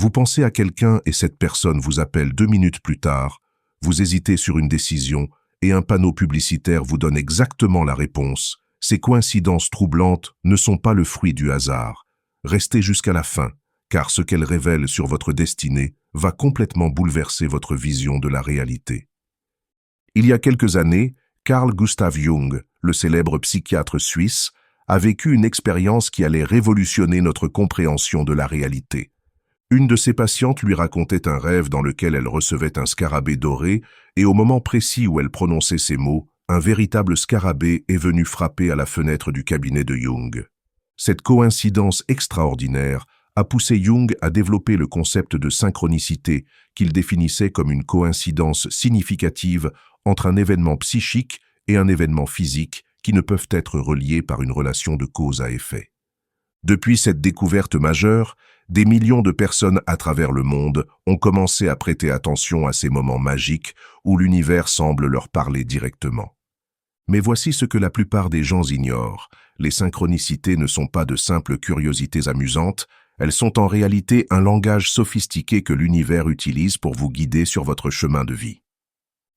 Vous pensez à quelqu'un et cette personne vous appelle 2 minutes plus tard, vous hésitez sur une décision et un panneau publicitaire vous donne exactement la réponse. Ces coïncidences troublantes ne sont pas le fruit du hasard. Restez jusqu'à la fin, car ce qu'elles révèlent sur votre destinée va complètement bouleverser votre vision de la réalité. Il y a quelques années, Carl Gustav Jung, le célèbre psychiatre suisse, a vécu une expérience qui allait révolutionner notre compréhension de la réalité. Une de ses patientes lui racontait un rêve dans lequel elle recevait un scarabée doré et au moment précis où elle prononçait ces mots, un véritable scarabée est venu frapper à la fenêtre du cabinet de Jung. Cette coïncidence extraordinaire a poussé Jung à développer le concept de synchronicité qu'il définissait comme une coïncidence significative entre un événement psychique et un événement physique qui ne peuvent être reliés par une relation de cause à effet. Depuis cette découverte majeure, des millions de personnes à travers le monde ont commencé à prêter attention à ces moments magiques où l'univers semble leur parler directement. Mais voici ce que la plupart des gens ignorent. Les synchronicités ne sont pas de simples curiosités amusantes, elles sont en réalité un langage sophistiqué que l'univers utilise pour vous guider sur votre chemin de vie.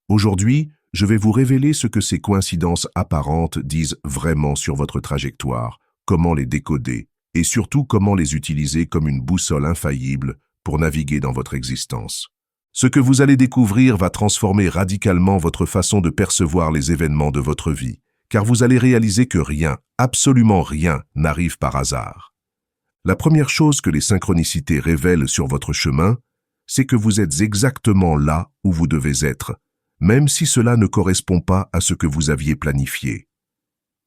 Aujourd'hui, je vais vous révéler ce que ces coïncidences apparentes disent vraiment sur votre trajectoire, comment les décoder, et surtout comment les utiliser comme une boussole infaillible pour naviguer dans votre existence. Ce que vous allez découvrir va transformer radicalement votre façon de percevoir les événements de votre vie, car vous allez réaliser que rien, absolument rien, n'arrive par hasard. La première chose que les synchronicités révèlent sur votre chemin, c'est que vous êtes exactement là où vous devez être, même si cela ne correspond pas à ce que vous aviez planifié.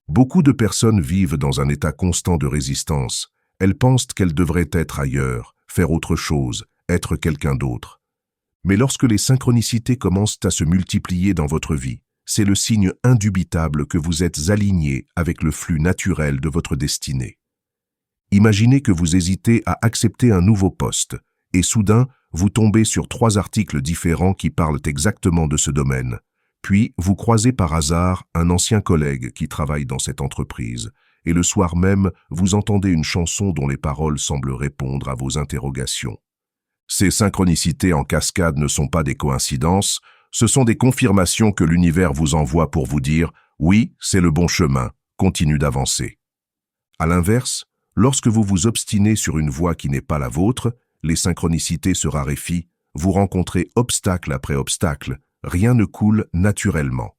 Beaucoup de personnes vivent dans un état constant de résistance. Elles pensent qu'elles devraient être ailleurs, faire autre chose, être quelqu'un d'autre. Mais lorsque les synchronicités commencent à se multiplier dans votre vie, c'est le signe indubitable que vous êtes aligné avec le flux naturel de votre destinée. Imaginez que vous hésitez à accepter un nouveau poste, et soudain, vous tombez sur 3 articles différents qui parlent exactement de ce domaine. Puis, vous croisez par hasard un ancien collègue qui travaille dans cette entreprise, et le soir même, vous entendez une chanson dont les paroles semblent répondre à vos interrogations. Ces synchronicités en cascade ne sont pas des coïncidences, ce sont des confirmations que l'univers vous envoie pour vous dire « Oui, c'est le bon chemin, continue d'avancer ». À l'inverse, lorsque vous vous obstinez sur une voie qui n'est pas la vôtre, les synchronicités se raréfient, vous rencontrez obstacle après obstacle, rien ne coule naturellement.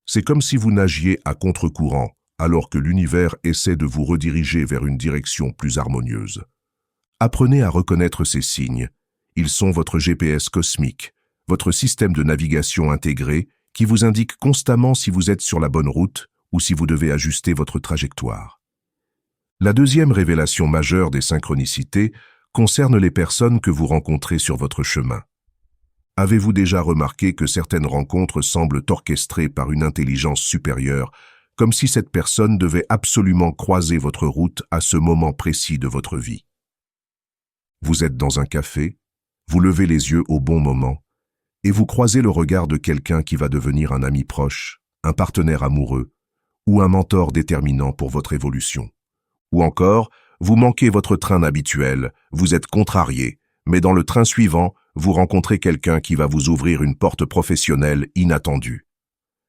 C'est comme si vous nagiez à contre-courant, alors que l'univers essaie de vous rediriger vers une direction plus harmonieuse. Apprenez à reconnaître ces signes. Ils sont votre GPS cosmique, votre système de navigation intégré qui vous indique constamment si vous êtes sur la bonne route ou si vous devez ajuster votre trajectoire. La deuxième révélation majeure des synchronicités concerne les personnes que vous rencontrez sur votre chemin. Avez-vous déjà remarqué que certaines rencontres semblent orchestrées par une intelligence supérieure, comme si cette personne devait absolument croiser votre route à ce moment précis de votre vie? Vous êtes dans un café, vous levez les yeux au bon moment, et vous croisez le regard de quelqu'un qui va devenir un ami proche, un partenaire amoureux, ou un mentor déterminant pour votre évolution. Ou encore, vous manquez votre train habituel, vous êtes contrarié, mais dans le train suivant, vous rencontrez quelqu'un qui va vous ouvrir une porte professionnelle inattendue.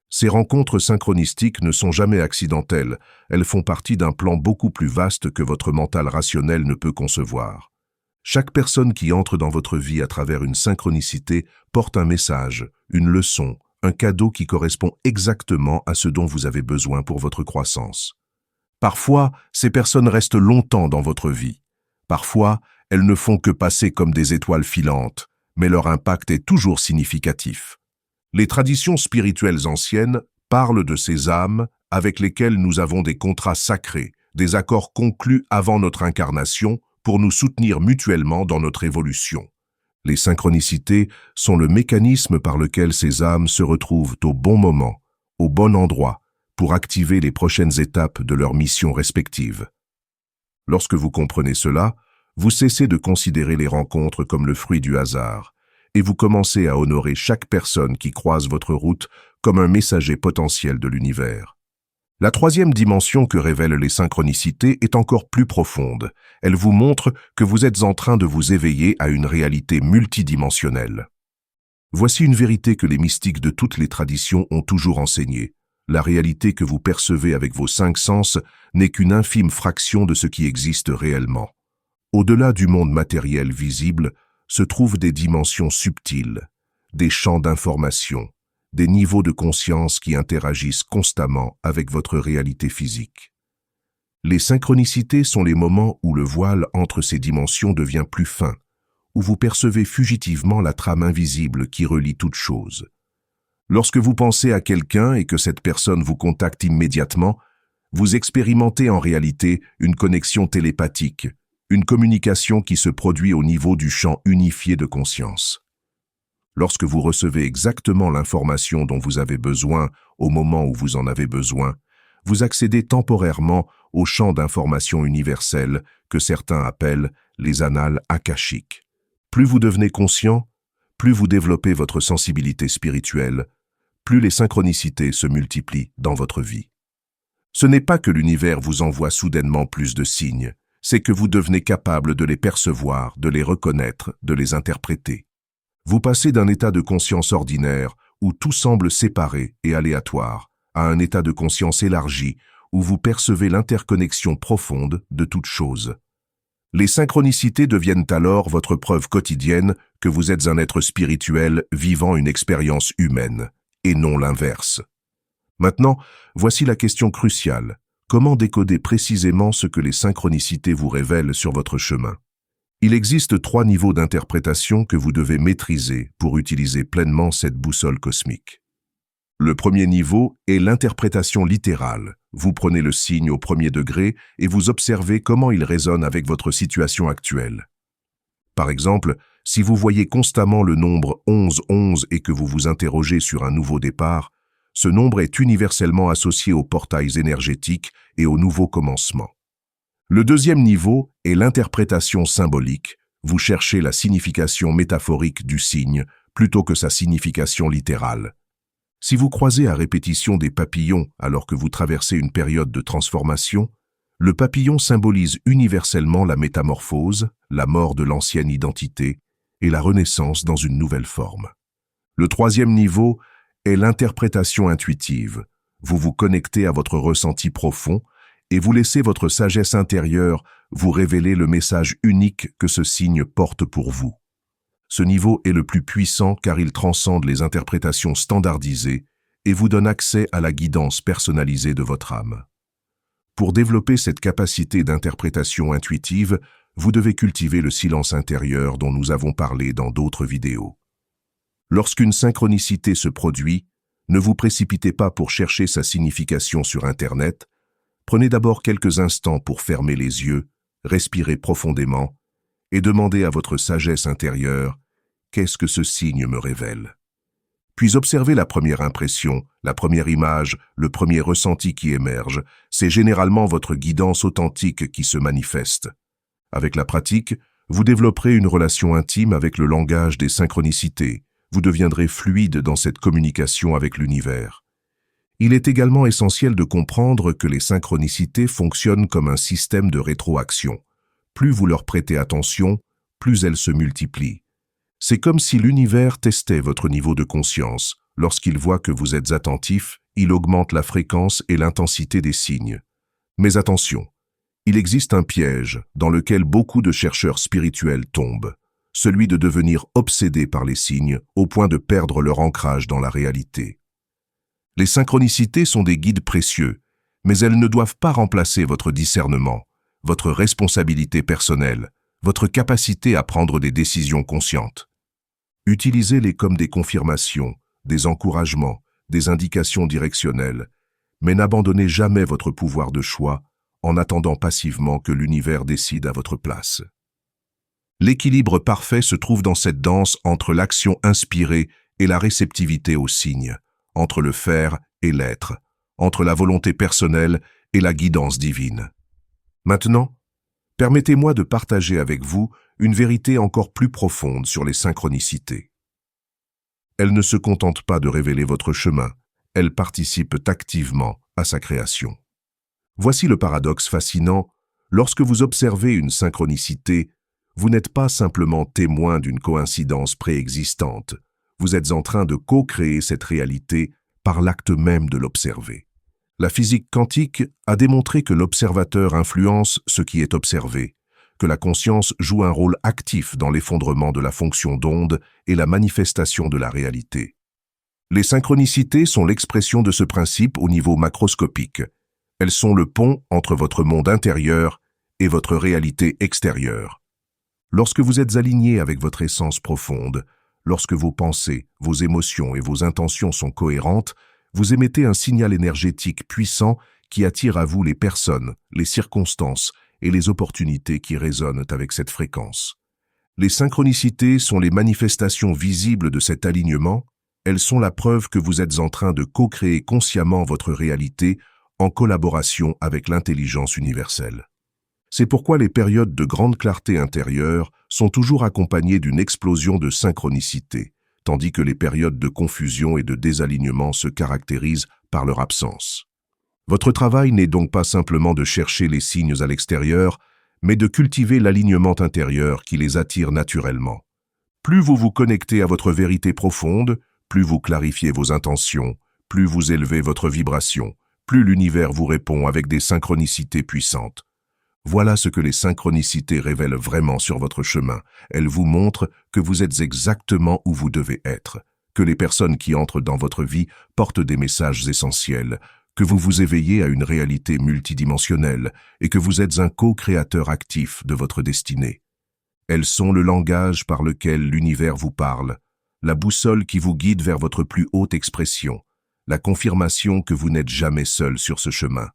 Ces rencontres synchronistiques ne sont jamais accidentelles, elles font partie d'un plan beaucoup plus vaste que votre mental rationnel ne peut concevoir. Chaque personne qui entre dans votre vie à travers une synchronicité porte un message, une leçon, un cadeau qui correspond exactement à ce dont vous avez besoin pour votre croissance. Parfois, ces personnes restent longtemps dans votre vie. Parfois, elles ne font que passer comme des étoiles filantes, mais leur impact est toujours significatif. Les traditions spirituelles anciennes parlent de ces âmes avec lesquelles nous avons des contrats sacrés, des accords conclus avant notre incarnation pour nous soutenir mutuellement dans notre évolution. Les synchronicités sont le mécanisme par lequel ces âmes se retrouvent au bon moment, au bon endroit, pour activer les prochaines étapes de leur mission respective. Lorsque vous comprenez cela, vous cessez de considérer les rencontres comme le fruit du hasard, et vous commencez à honorer chaque personne qui croise votre route comme un messager potentiel de l'univers. La troisième dimension que révèlent les synchronicités est encore plus profonde. Elle vous montre que vous êtes en train de vous éveiller à une réalité multidimensionnelle. Voici une vérité que les mystiques de toutes les traditions ont toujours enseignée. La réalité que vous percevez avec vos 5 sens n'est qu'une infime fraction de ce qui existe réellement. Au-delà du monde matériel visible se trouvent des dimensions subtiles, des champs d'information, des niveaux de conscience qui interagissent constamment avec votre réalité physique. Les synchronicités sont les moments où le voile entre ces dimensions devient plus fin, où vous percevez fugitivement la trame invisible qui relie toute chose. Lorsque vous pensez à quelqu'un et que cette personne vous contacte immédiatement, vous expérimentez en réalité une connexion télépathique, une communication qui se produit au niveau du champ unifié de conscience. Lorsque vous recevez exactement l'information dont vous avez besoin au moment où vous en avez besoin, vous accédez temporairement au champ d'information universel que certains appellent les annales akashiques. Plus vous devenez conscient, plus vous développez votre sensibilité spirituelle, plus les synchronicités se multiplient dans votre vie. Ce n'est pas que l'univers vous envoie soudainement plus de signes, c'est que vous devenez capable de les percevoir, de les reconnaître, de les interpréter. Vous passez d'un état de conscience ordinaire, où tout semble séparé et aléatoire, à un état de conscience élargi, où vous percevez l'interconnexion profonde de toute chose. Les synchronicités deviennent alors votre preuve quotidienne que vous êtes un être spirituel vivant une expérience humaine, et non l'inverse. Maintenant, voici la question cruciale. Comment décoder précisément ce que les synchronicités vous révèlent sur votre chemin? Il existe 3 niveaux d'interprétation que vous devez maîtriser pour utiliser pleinement cette boussole cosmique. Le premier niveau est l'interprétation littérale. Vous prenez le signe au premier degré et vous observez comment il résonne avec votre situation actuelle. Par exemple, si vous voyez constamment le nombre 11-11 et que vous vous interrogez sur un nouveau départ, ce nombre est universellement associé aux portails énergétiques et au nouveau commencement. Le deuxième niveau est l'interprétation symbolique. Vous cherchez la signification métaphorique du signe plutôt que sa signification littérale. Si vous croisez à répétition des papillons alors que vous traversez une période de transformation, le papillon symbolise universellement la métamorphose, la mort de l'ancienne identité et la renaissance dans une nouvelle forme. Le troisième niveau est l'interprétation intuitive. Vous vous connectez à votre ressenti profond et vous laissez votre sagesse intérieure vous révéler le message unique que ce signe porte pour vous. Ce niveau est le plus puissant car il transcende les interprétations standardisées et vous donne accès à la guidance personnalisée de votre âme. Pour développer cette capacité d'interprétation intuitive, vous devez cultiver le silence intérieur dont nous avons parlé dans d'autres vidéos. Lorsqu'une synchronicité se produit, ne vous précipitez pas pour chercher sa signification sur Internet. Prenez d'abord quelques instants pour fermer les yeux, respirer profondément et demander à votre sagesse intérieure « Qu'est-ce que ce signe me révèle ?» Puis observez la première impression, la première image, le premier ressenti qui émerge. C'est généralement votre guidance authentique qui se manifeste. Avec la pratique, vous développerez une relation intime avec le langage des synchronicités. Vous deviendrez fluide dans cette communication avec l'univers. Il est également essentiel de comprendre que les synchronicités fonctionnent comme un système de rétroaction. Plus vous leur prêtez attention, plus elles se multiplient. C'est comme si l'univers testait votre niveau de conscience. Lorsqu'il voit que vous êtes attentif, il augmente la fréquence et l'intensité des signes. Mais attention, il existe un piège dans lequel beaucoup de chercheurs spirituels tombent, celui de devenir obsédés par les signes au point de perdre leur ancrage dans la réalité. Les synchronicités sont des guides précieux, mais elles ne doivent pas remplacer votre discernement, votre responsabilité personnelle, votre capacité à prendre des décisions conscientes. Utilisez-les comme des confirmations, des encouragements, des indications directionnelles, mais n'abandonnez jamais votre pouvoir de choix en attendant passivement que l'univers décide à votre place. L'équilibre parfait se trouve dans cette danse entre l'action inspirée et la réceptivité aux signes, entre le faire et l'être, entre la volonté personnelle et la guidance divine. Maintenant, permettez-moi de partager avec vous une vérité encore plus profonde sur les synchronicités. Elles ne se contentent pas de révéler votre chemin, elles participent activement à sa création. Voici le paradoxe fascinant. Lorsque vous observez une synchronicité, vous n'êtes pas simplement témoin d'une coïncidence préexistante. Vous êtes en train de co-créer cette réalité par l'acte même de l'observer. La physique quantique a démontré que l'observateur influence ce qui est observé, que la conscience joue un rôle actif dans l'effondrement de la fonction d'onde et la manifestation de la réalité. Les synchronicités sont l'expression de ce principe au niveau macroscopique. Elles sont le pont entre votre monde intérieur et votre réalité extérieure. Lorsque vous êtes aligné avec votre essence profonde, lorsque vos pensées, vos émotions et vos intentions sont cohérentes, vous émettez un signal énergétique puissant qui attire à vous les personnes, les circonstances et les opportunités qui résonnent avec cette fréquence. Les synchronicités sont les manifestations visibles de cet alignement. Elles sont la preuve que vous êtes en train de co-créer consciemment votre réalité en collaboration avec l'intelligence universelle. C'est pourquoi les périodes de grande clarté intérieure sont toujours accompagnées d'une explosion de synchronicité, tandis que les périodes de confusion et de désalignement se caractérisent par leur absence. Votre travail n'est donc pas simplement de chercher les signes à l'extérieur, mais de cultiver l'alignement intérieur qui les attire naturellement. Plus vous vous connectez à votre vérité profonde, plus vous clarifiez vos intentions, plus vous élevez votre vibration, plus l'univers vous répond avec des synchronicités puissantes. Voilà ce que les synchronicités révèlent vraiment sur votre chemin. Elles vous montrent que vous êtes exactement où vous devez être, que les personnes qui entrent dans votre vie portent des messages essentiels, que vous vous éveillez à une réalité multidimensionnelle et que vous êtes un co-créateur actif de votre destinée. Elles sont le langage par lequel l'univers vous parle, la boussole qui vous guide vers votre plus haute expression, la confirmation que vous n'êtes jamais seul sur ce chemin.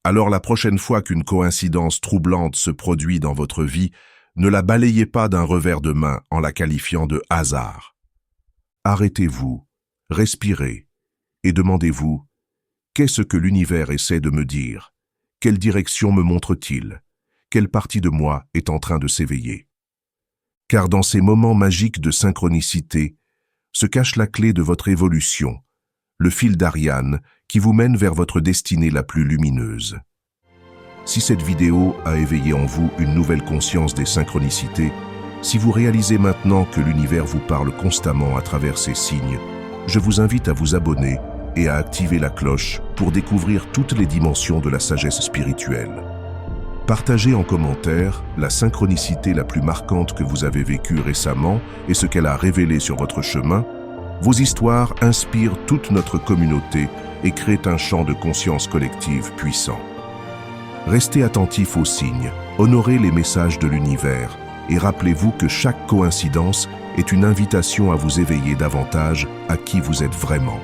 Alors la prochaine fois qu'une coïncidence troublante se produit dans votre vie, ne la balayez pas d'un revers de main en la qualifiant de hasard. Arrêtez-vous, respirez et demandez-vous « Qu'est-ce que l'univers essaie de me dire? Quelle direction me montre-t-il? Quelle partie de moi est en train de s'éveiller ?» Car dans ces moments magiques de synchronicité se cache la clé de votre évolution, le fil d'Ariane qui vous mène vers votre destinée la plus lumineuse. Si cette vidéo a éveillé en vous une nouvelle conscience des synchronicités, si vous réalisez maintenant que l'univers vous parle constamment à travers ces signes, je vous invite à vous abonner et à activer la cloche pour découvrir toutes les dimensions de la sagesse spirituelle. Partagez en commentaire la synchronicité la plus marquante que vous avez vécue récemment et ce qu'elle a révélé sur votre chemin. Vos histoires inspirent toute notre communauté et créent un champ de conscience collective puissant. Restez attentifs aux signes, honorez les messages de l'univers et rappelez-vous que chaque coïncidence est une invitation à vous éveiller davantage à qui vous êtes vraiment.